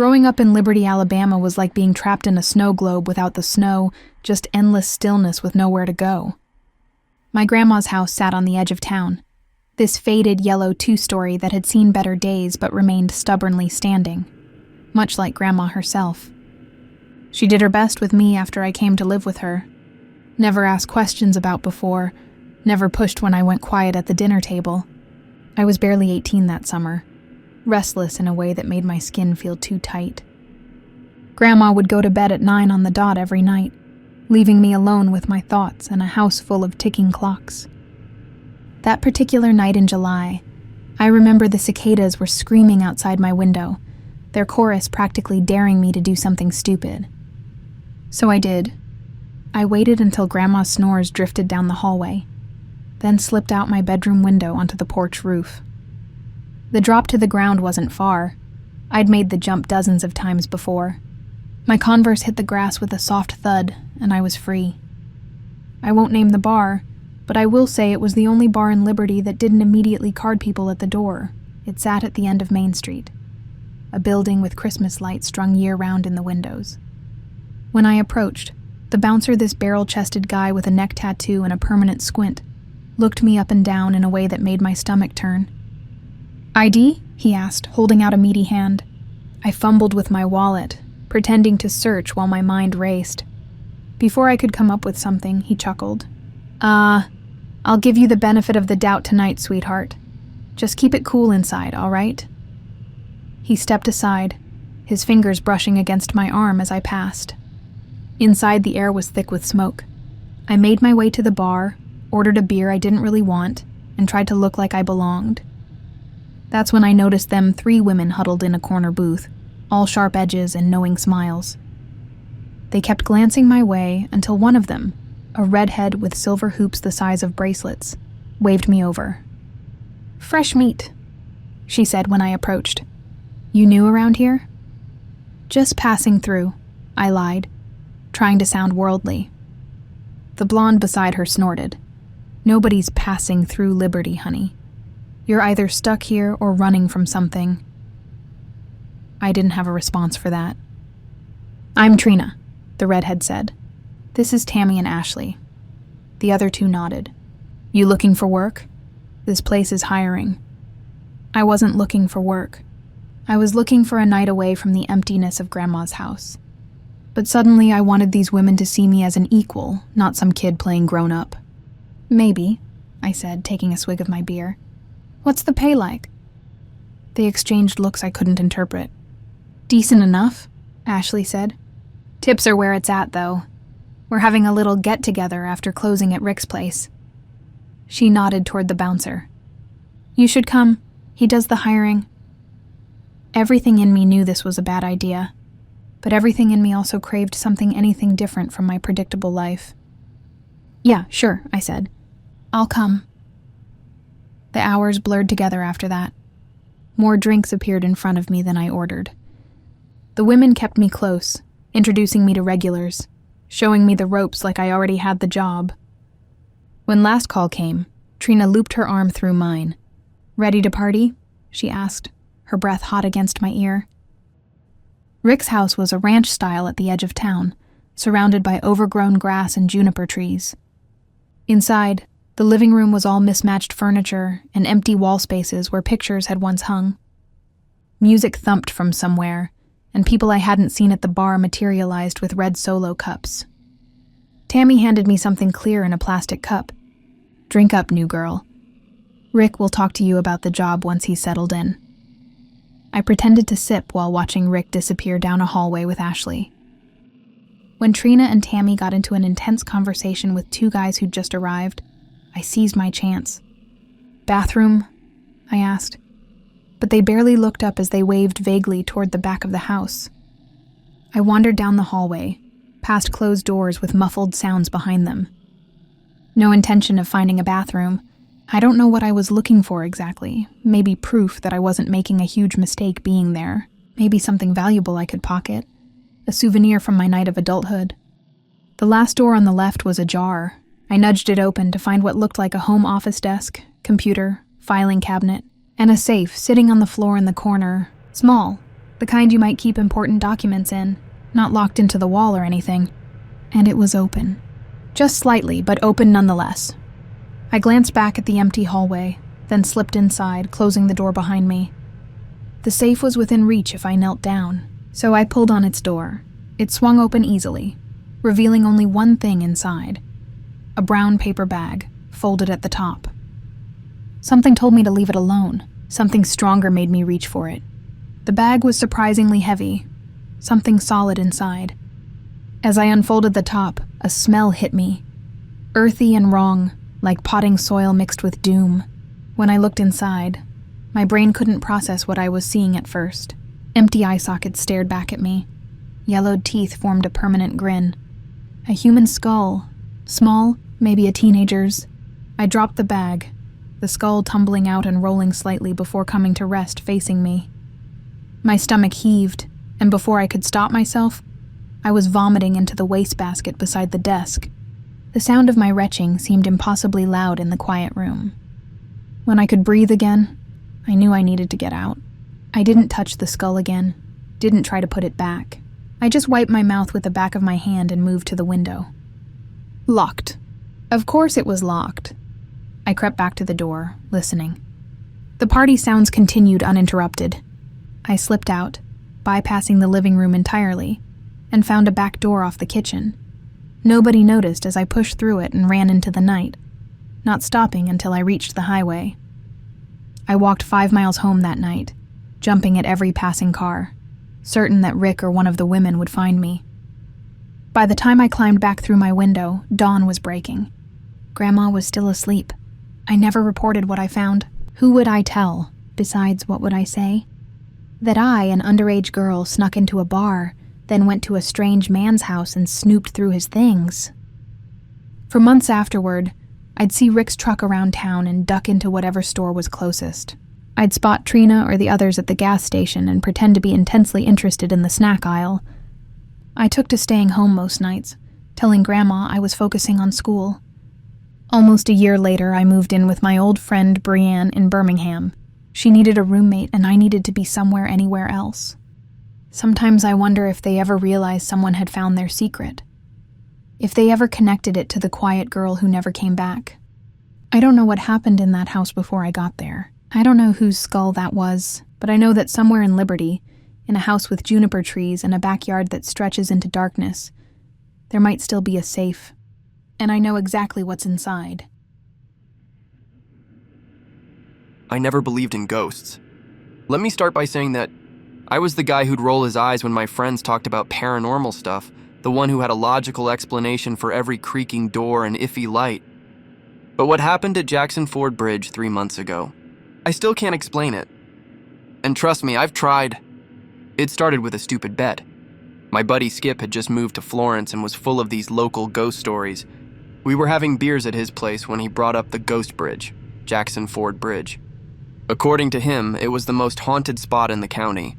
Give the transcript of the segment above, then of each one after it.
Growing up in Liberty, Alabama was like being trapped in a snow globe without the snow, just endless stillness with nowhere to go. My grandma's house sat on the edge of town, this faded yellow two-story that had seen better days but remained stubbornly standing, much like Grandma herself. She did her best with me after I came to live with her. Never asked questions about before, never pushed when I went quiet at the dinner table. I was barely 18 that summer, restless in a way that made my skin feel too tight. Grandma would go to bed at 9 on the dot every night, leaving me alone with my thoughts and a house full of ticking clocks. That particular night in July, I remember the cicadas were screaming outside my window, their chorus practically daring me to do something stupid. So I did. I waited until Grandma's snores drifted down the hallway, then slipped out my bedroom window onto the porch roof. The drop to the ground wasn't far. I'd made the jump dozens of times before. My Converse hit the grass with a soft thud, and I was free. I won't name the bar, but I will say it was the only bar in Liberty that didn't immediately card people at the door. It sat at the end of Main Street, a building with Christmas lights strung year-round in the windows. When I approached, the bouncer, this barrel-chested guy with a neck tattoo and a permanent squint, looked me up and down in a way that made my stomach turn. "ID?" he asked, holding out a meaty hand. I fumbled with my wallet, pretending to search while my mind raced. Before I could come up with something, he chuckled. I'll give you the benefit of the doubt tonight, sweetheart. Just keep it cool inside, all right?" He stepped aside, his fingers brushing against my arm as I passed. Inside, the air was thick with smoke. I made my way to the bar, ordered a beer I didn't really want, and tried to look like I belonged. That's when I noticed them 3 women huddled in a corner booth, all sharp edges and knowing smiles. They kept glancing my way until one of them, a redhead with silver hoops the size of bracelets, waved me over. "Fresh meat," she said when I approached. "You new around here?" "Just passing through," I lied, trying to sound worldly. The blonde beside her snorted. "Nobody's passing through Liberty, honey. You're either stuck here or running from something." I didn't have a response for that. "I'm Trina," the redhead said. "This is Tammy and Ashley." The other 2 nodded. "You looking for work? This place is hiring." I wasn't looking for work. I was looking for a night away from the emptiness of Grandma's house. But suddenly I wanted these women to see me as an equal, not some kid playing grown-up. "Maybe," I said, taking a swig of my beer. "What's the pay like?" They exchanged looks I couldn't interpret. "Decent enough," Ashley said. "Tips are where it's at, though. We're having a little get-together after closing at Rick's place." She nodded toward the bouncer. "You should come. He does the hiring." Everything in me knew this was a bad idea, but everything in me also craved anything different from my predictable life. "Yeah, sure," I said. "I'll come." The hours blurred together after that. More drinks appeared in front of me than I ordered. The women kept me close, introducing me to regulars, showing me the ropes like I already had the job. When last call came, Trina looped her arm through mine. "Ready to party?" she asked, her breath hot against my ear. Rick's house was a ranch style at the edge of town, surrounded by overgrown grass and juniper trees. Inside, the living room was all mismatched furniture and empty wall spaces where pictures had once hung. Music thumped from somewhere, and people I hadn't seen at the bar materialized with red Solo cups. Tammy handed me something clear in a plastic cup. "Drink up, new girl. Rick will talk to you about the job once he's settled in." I pretended to sip while watching Rick disappear down a hallway with Ashley. When Trina and Tammy got into an intense conversation with 2 guys who'd just arrived, I seized my chance. "Bathroom?" I asked. But they barely looked up as they waved vaguely toward the back of the house. I wandered down the hallway, past closed doors with muffled sounds behind them. No intention of finding a bathroom. I don't know what I was looking for exactly. Maybe proof that I wasn't making a huge mistake being there. Maybe something valuable I could pocket. A souvenir from my night of adulthood. The last door on the left was ajar. I nudged it open to find what looked like a home office desk, computer, filing cabinet, and a safe sitting on the floor in the corner, small, The kind you might keep important documents in, not locked into the wall or anything. And it was open. Just slightly, but open nonetheless. I glanced back at the empty hallway, then slipped inside, closing the door behind me. The safe was within reach if I knelt down, so I pulled on its door. It swung open easily, revealing only one thing inside: a brown paper bag, folded at the top. Something told me to leave it alone. Something stronger made me reach for it. The bag was surprisingly heavy, something solid inside. As I unfolded the top, a smell hit me, earthy and wrong, like potting soil mixed with doom. When I looked inside, my brain couldn't process what I was seeing at first. Empty eye sockets stared back at me. Yellowed teeth formed a permanent grin. A human skull, small, maybe a teenager's. I dropped the bag, the skull tumbling out and rolling slightly before coming to rest facing me. My stomach heaved, and before I could stop myself, I was vomiting into the wastebasket beside the desk. The sound of my retching seemed impossibly loud in the quiet room. When I could breathe again, I knew I needed to get out. I didn't touch the skull again, didn't try to put it back. I just wiped my mouth with the back of my hand and moved to the window. Locked. Of course it was locked. I crept back to the door, listening. The party sounds continued uninterrupted. I slipped out, bypassing the living room entirely, and found a back door off the kitchen. Nobody noticed as I pushed through it and ran into the night, not stopping until I reached the highway. I walked 5 miles home that night, jumping at every passing car, certain that Rick or one of the women would find me. By the time I climbed back through my window, dawn was breaking. Grandma was still asleep. I never reported what I found. Who would I tell? Besides, what would I say? That I, an underage girl, snuck into a bar, then went to a strange man's house and snooped through his things. For months afterward, I'd see Rick's truck around town and duck into whatever store was closest. I'd spot Trina or the others at the gas station and pretend to be intensely interested in the snack aisle. I took to staying home most nights, telling Grandma I was focusing on school. Almost a year later, I moved in with my old friend Brianne in Birmingham. She needed a roommate and I needed to be somewhere anywhere else. Sometimes I wonder if they ever realized someone had found their secret. If they ever connected it to the quiet girl who never came back. I don't know what happened in that house before I got there. I don't know whose skull that was, but I know that somewhere in Liberty, in a house with juniper trees and a backyard that stretches into darkness, there might still be a safe. And I know exactly what's inside. I never believed in ghosts. Let me start by saying that I was the guy who'd roll his eyes when my friends talked about paranormal stuff, the one who had a logical explanation for every creaking door and iffy light. But what happened at Jackson Ford Bridge 3 months ago, I still can't explain it. And trust me, I've tried. It started with a stupid bet. My buddy Skip had just moved to Florence and was full of these local ghost stories. We were having beers at his place when he brought up the Ghost Bridge, Jackson Ford Bridge. According to him, it was the most haunted spot in the county.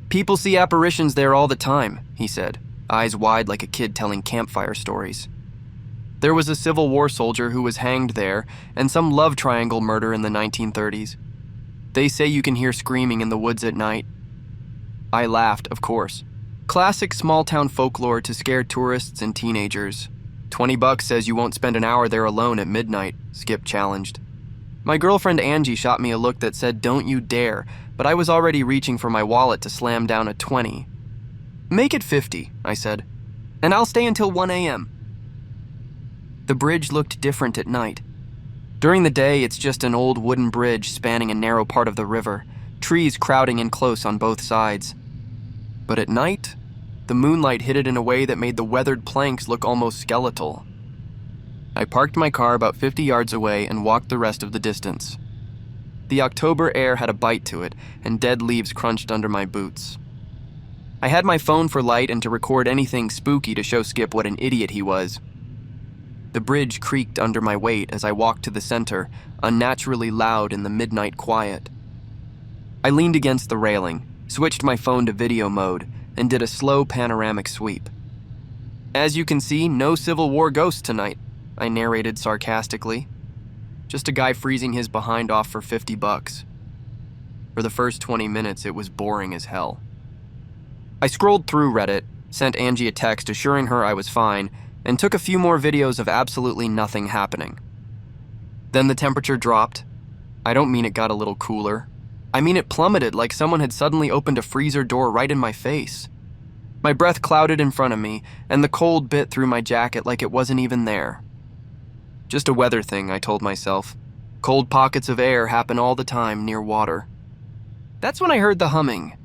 People see apparitions there all the time, he said, eyes wide like a kid telling campfire stories. There was a Civil War soldier who was hanged there, and some love triangle murder in the 1930s. They say you can hear screaming in the woods at night. I laughed, of course. Classic small-town folklore to scare tourists and teenagers. $20 says you won't spend an hour there alone at midnight, Skip challenged. My girlfriend Angie shot me a look that said, "Don't you dare," but I was already reaching for my wallet to slam down a 20. "Make it 50, I said, "and I'll stay until 1 a.m. The bridge looked different at night. During the day, it's just an old wooden bridge spanning a narrow part of the river, trees crowding in close on both sides. But at night, the moonlight hit it in a way that made the weathered planks look almost skeletal. I parked my car about 50 yards away and walked the rest of the distance. The October air had a bite to it, and dead leaves crunched under my boots. I had my phone for light and to record anything spooky to show Skip what an idiot he was. The bridge creaked under my weight as I walked to the center, unnaturally loud in the midnight quiet. I leaned against the railing, switched my phone to video mode, and did a slow panoramic sweep. "As you can see, no Civil War ghosts tonight," I narrated sarcastically. Just a guy freezing his behind off for $50. For the first 20 minutes, it was boring as hell. I scrolled through Reddit, sent Angie a text assuring her I was fine, and took a few more videos of absolutely nothing happening. Then the temperature dropped. I don't mean it got a little cooler. I mean it plummeted like someone had suddenly opened a freezer door right in my face. My breath clouded in front of me, and the cold bit through my jacket like it wasn't even there. Just a weather thing, I told myself. Cold pockets of air happen all the time near water. That's when I heard the humming.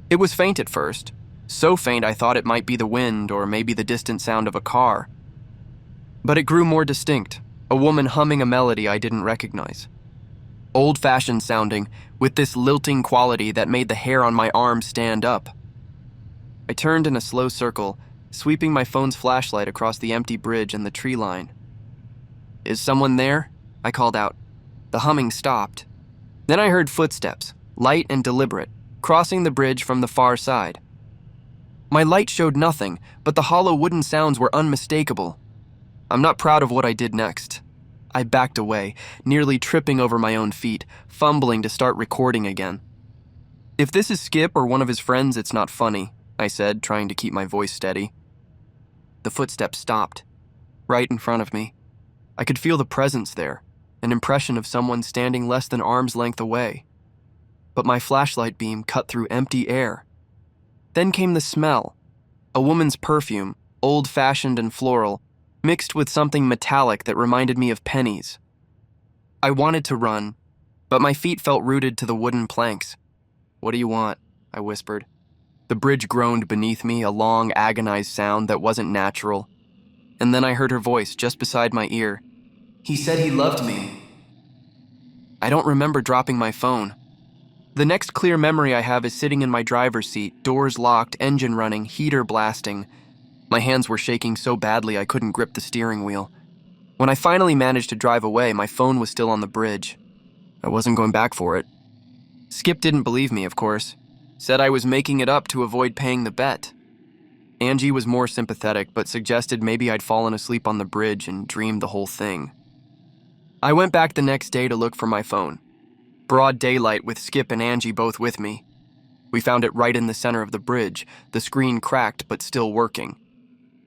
It was faint at first, so faint I thought it might be the wind or maybe the distant sound of a car. But it grew more distinct, a woman humming a melody I didn't recognize. Old-fashioned sounding, with this lilting quality that made the hair on my arm stand up. I turned in a slow circle, sweeping my phone's flashlight across the empty bridge and the tree line. "Is someone there?" I called out. The humming stopped. Then I heard footsteps, light and deliberate, crossing the bridge from the far side. My light showed nothing, but the hollow wooden sounds were unmistakable. I'm not proud of what I did next. I backed away, nearly tripping over my own feet, fumbling to start recording again. "If this is Skip or one of his friends, it's not funny," I said, trying to keep my voice steady. The footsteps stopped, right in front of me. I could feel the presence there, an impression of someone standing less than arm's length away. But my flashlight beam cut through empty air. Then came the smell, a woman's perfume, old-fashioned and floral, mixed with something metallic that reminded me of pennies. I wanted to run, but my feet felt rooted to the wooden planks. "What do you want?" I whispered. The bridge groaned beneath me, a long, agonized sound that wasn't natural. And then I heard her voice just beside my ear. "He said he loved me." I don't remember dropping my phone. The next clear memory I have is sitting in my driver's seat, doors locked, engine running, heater blasting. My hands were shaking so badly I couldn't grip the steering wheel. When I finally managed to drive away, my phone was still on the bridge. I wasn't going back for it. Skip didn't believe me, of course. Said I was making it up to avoid paying the bet. Angie was more sympathetic, but suggested maybe I'd fallen asleep on the bridge and dreamed the whole thing. I went back the next day to look for my phone. Broad daylight with Skip and Angie both with me. We found it right in the center of the bridge, the screen cracked but still working.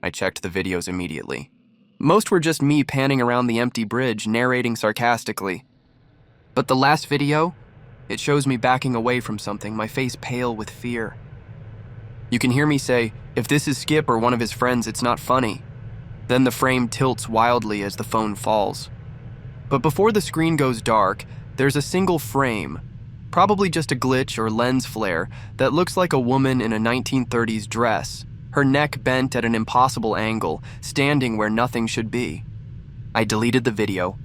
I checked the videos immediately. Most were just me panning around the empty bridge, narrating sarcastically. But the last video, it shows me backing away from something, my face pale with fear. You can hear me say, "If this is Skip or one of his friends, it's not funny." Then the frame tilts wildly as the phone falls. But before the screen goes dark, there's a single frame, probably just a glitch or lens flare, that looks like a woman in a 1930s dress, her neck bent at an impossible angle, standing where nothing should be. I deleted the video,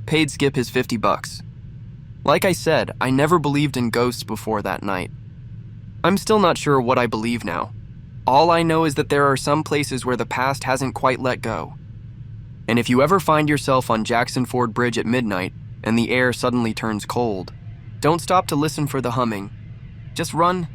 paid Skip his $50. Like I said, I never believed in ghosts before that night. I'm still not sure what I believe now. All I know is that there are some places where the past hasn't quite let go. And if you ever find yourself on Jackson Ford Bridge at midnight and the air suddenly turns cold, don't stop to listen for the humming. Just run.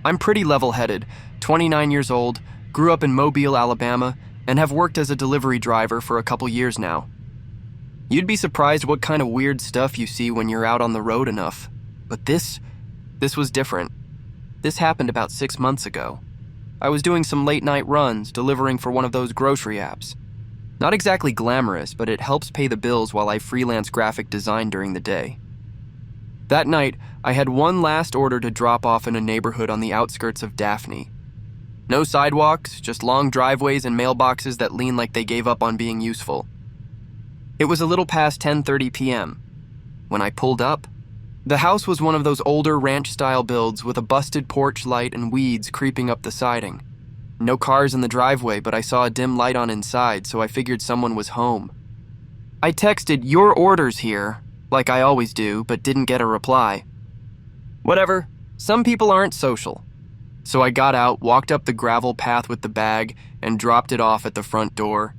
I'm pretty level-headed, 29 years old, grew up in Mobile, Alabama, and have worked as a delivery driver for a couple years now. You'd be surprised what kind of weird stuff you see when you're out on the road enough. But this was different. This happened about 6 months ago. I was doing some late-night runs, delivering for one of those grocery apps. Not exactly glamorous, but it helps pay the bills while I freelance graphic design during the day. That night, I had one last order to drop off in a neighborhood on the outskirts of Daphne. No sidewalks, just long driveways and mailboxes that lean like they gave up on being useful. It was a little past 10:30 p.m. When I pulled up, the house was one of those older ranch-style builds with a busted porch light and weeds creeping up the siding. No cars in the driveway, but I saw a dim light on inside, so I figured someone was home. I texted, "Your order's here," like I always do, but didn't get a reply. Whatever, some people aren't social. So I got out, walked up the gravel path with the bag, and dropped it off at the front door.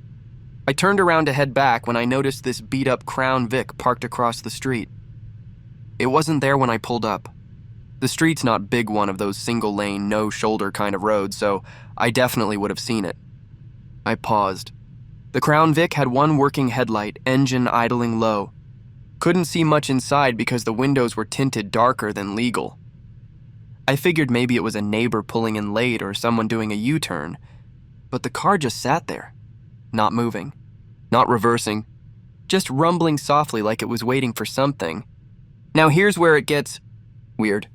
I turned around to head back when I noticed this beat-up Crown Vic parked across the street. It wasn't there when I pulled up. The street's not big one of those single-lane, no-shoulder kind of roads, so I definitely would have seen it. I paused. The Crown Vic had one working headlight, engine idling low. Couldn't see much inside because the windows were tinted darker than legal. I figured maybe it was a neighbor pulling in late or someone doing a U-turn, but the car just sat there, not moving, not reversing, just rumbling softly like it was waiting for something. Now here's where it gets weird.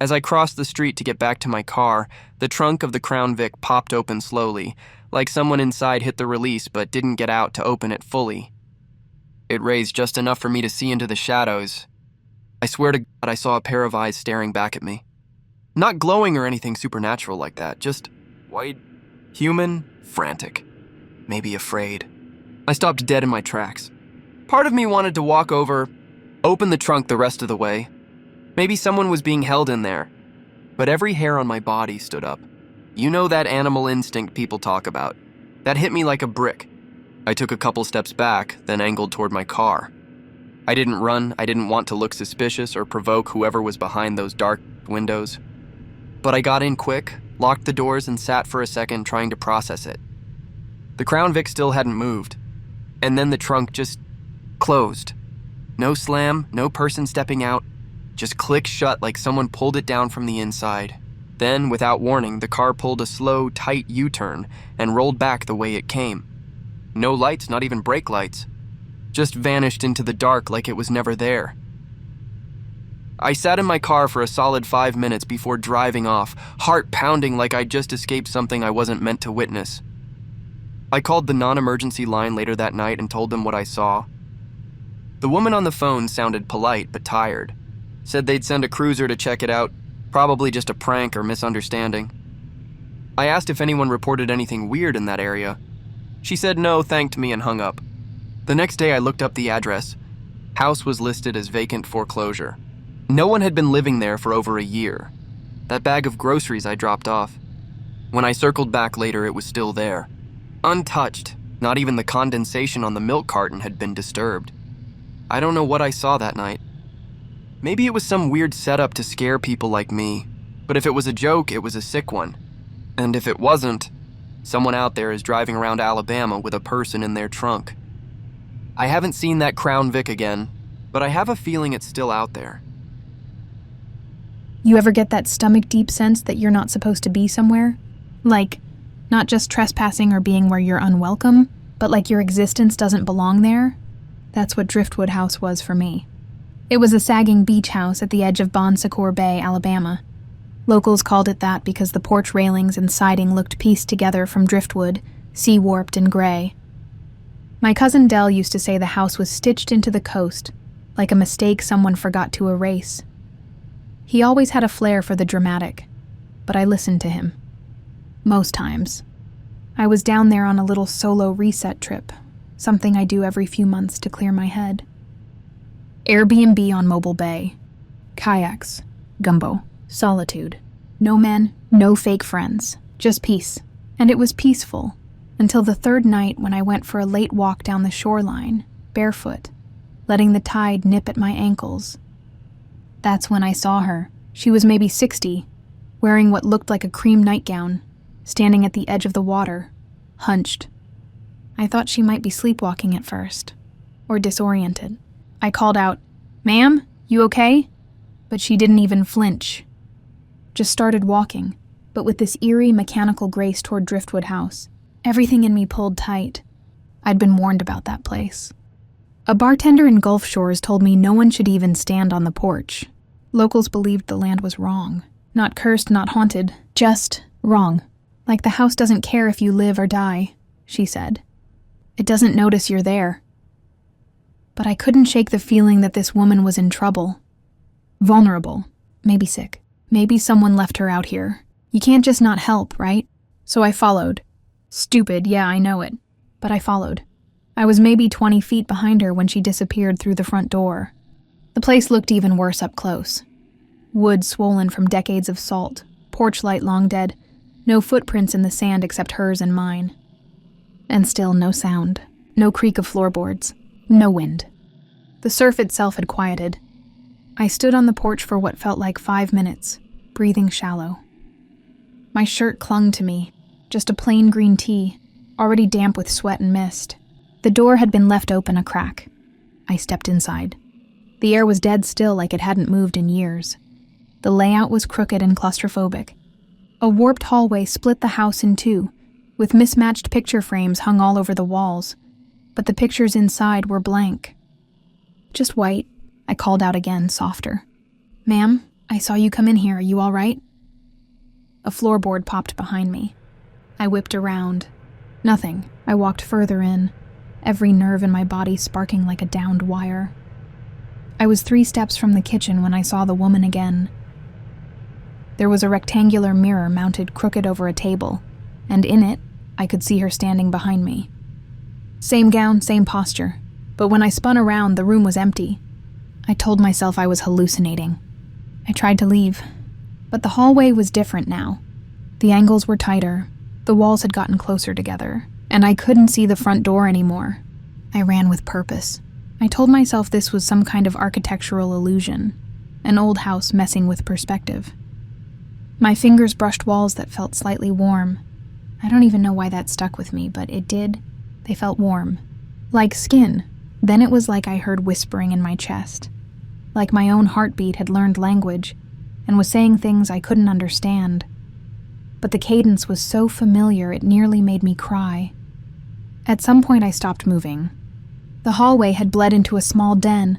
As I crossed the street to get back to my car, the trunk of the Crown Vic popped open slowly, like someone inside hit the release but didn't get out to open it fully. It raised just enough for me to see into the shadows. I swear to God I saw a pair of eyes staring back at me. Not glowing or anything supernatural like that, just white, human, frantic, maybe afraid. I stopped dead in my tracks. Part of me wanted to walk over, open the trunk the rest of the way. Maybe someone was being held in there, but every hair on my body stood up. You know that animal instinct people talk about. That hit me like a brick. I took a couple steps back, then angled toward my car. I didn't run, I didn't want to look suspicious or provoke whoever was behind those dark windows. But I got in quick, locked the doors, and sat for a second trying to process it. The Crown Vic still hadn't moved, and then the trunk just closed. No slam, no person stepping out, just clicked shut like someone pulled it down from the inside. Then, without warning, the car pulled a slow, tight U-turn and rolled back the way it came. No lights, not even brake lights. Just vanished into the dark like it was never there. I sat in my car for a solid 5 minutes before driving off, heart pounding like I'd just escaped something I wasn't meant to witness. I called the non-emergency line later that night and told them what I saw. The woman on the phone sounded polite but tired. Said they'd send a cruiser to check it out, probably just a prank or misunderstanding. I asked if anyone reported anything weird in that area. She said no, thanked me, and hung up. The next day I looked up the address. House was listed as vacant foreclosure. No one had been living there for over a year. That bag of groceries I dropped off. When I circled back later, it was still there. Untouched. Not even the condensation on the milk carton had been disturbed. I don't know what I saw that night. Maybe it was some weird setup to scare people like me, but if it was a joke, it was a sick one. And if it wasn't, someone out there is driving around Alabama with a person in their trunk. I haven't seen that Crown Vic again, but I have a feeling it's still out there. You ever get that stomach-deep sense that you're not supposed to be somewhere? Like, not just trespassing or being where you're unwelcome, but like your existence doesn't belong there? That's what Driftwood House was for me. It was a sagging beach house at the edge of Bon Secours Bay, Alabama. Locals called it that because the porch railings and siding looked pieced together from driftwood, sea-warped and gray. My cousin Dell used to say the house was stitched into the coast, like a mistake someone forgot to erase. He always had a flair for the dramatic, but I listened to him. Most times. I was down there on a little solo reset trip, something I do every few months to clear my head. Airbnb on Mobile Bay. Kayaks. Gumbo. Solitude. No men, no fake friends. Just peace. And it was peaceful, until the third night when I went for a late walk down the shoreline, barefoot, letting the tide nip at my ankles. That's when I saw her. She was maybe 60, wearing what looked like a cream nightgown, standing at the edge of the water, hunched. I thought she might be sleepwalking at first, or disoriented. I called out, "Ma'am, you okay?" But she didn't even flinch. Just started walking, but with this eerie, mechanical grace toward Driftwood House. Everything in me pulled tight. I'd been warned about that place. A bartender in Gulf Shores told me no one should even stand on the porch. Locals believed the land was wrong. Not cursed, not haunted, just wrong. Like the house doesn't care if you live or die, she said. It doesn't notice you're there. But I couldn't shake the feeling that this woman was in trouble. Vulnerable. Maybe sick. Maybe someone left her out here. You can't just not help, right? So I followed. Stupid, yeah, I know it. But I followed. I was maybe 20 feet behind her when she disappeared through the front door. The place looked even worse up close. Wood swollen from decades of salt, porch light long dead, no footprints in the sand except hers and mine. And still no sound, no creak of floorboards, no wind. The surf itself had quieted. I stood on the porch for what felt like 5 minutes, breathing shallow. My shirt clung to me, just a plain green tee, already damp with sweat and mist. The door had been left open a crack. I stepped inside. The air was dead still, like it hadn't moved in years. The layout was crooked and claustrophobic. A warped hallway split the house in two, with mismatched picture frames hung all over the walls, but the pictures inside were blank. "Just white," I called out again, softer. "Ma'am, I saw you come in here. Are you all right?" A floorboard popped behind me. I whipped around. Nothing. I walked further in, every nerve in my body sparking like a downed wire. I was 3 steps from the kitchen when I saw the woman again. There was a rectangular mirror mounted crooked over a table, and in it, I could see her standing behind me. Same gown, same posture, but when I spun around, the room was empty. I told myself I was hallucinating. I tried to leave, but the hallway was different now. The angles were tighter, the walls had gotten closer together, and I couldn't see the front door anymore. I ran with purpose. I told myself this was some kind of architectural illusion, an old house messing with perspective. My fingers brushed walls that felt slightly warm. I don't even know why that stuck with me, but it did. They felt warm. Like skin. Then it was like I heard whispering in my chest. Like my own heartbeat had learned language and was saying things I couldn't understand. But the cadence was so familiar it nearly made me cry. At some point I stopped moving. The hallway had bled into a small den,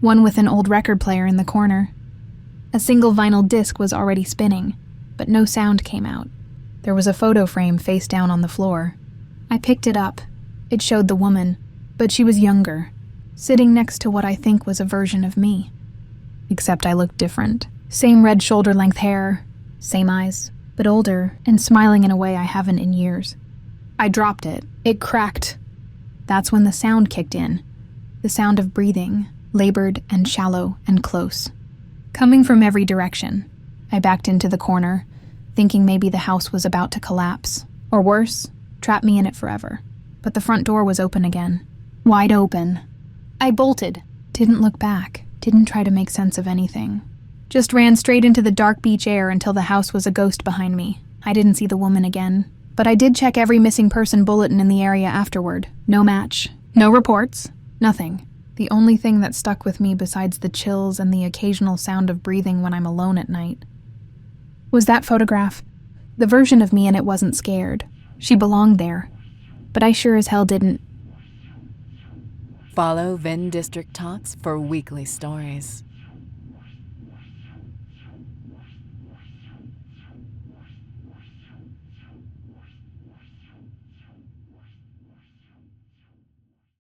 one with an old record player in the corner. A single vinyl disc was already spinning, but no sound came out. There was a photo frame face down on the floor. I picked it up. It showed the woman, but she was younger, sitting next to what I think was a version of me. Except I looked different. Same red shoulder-length hair, same eyes, but older and smiling in a way I haven't in years. I dropped it. It cracked. That's when the sound kicked in. The sound of breathing, labored and shallow and close. Coming from every direction. I backed into the corner, thinking maybe the house was about to collapse. Or worse, trap me in it forever. But the front door was open again. Wide open. I bolted. Didn't look back. Didn't try to make sense of anything. Just ran straight into the dark beach air until the house was a ghost behind me. I didn't see the woman again. But I did check every missing person bulletin in the area afterward. No match. No reports. Nothing. The only thing that stuck with me besides the chills and the occasional sound of breathing when I'm alone at night was that photograph. The version of me in it wasn't scared. She belonged there. But I sure as hell didn't. Follow Vin District Talks for weekly stories.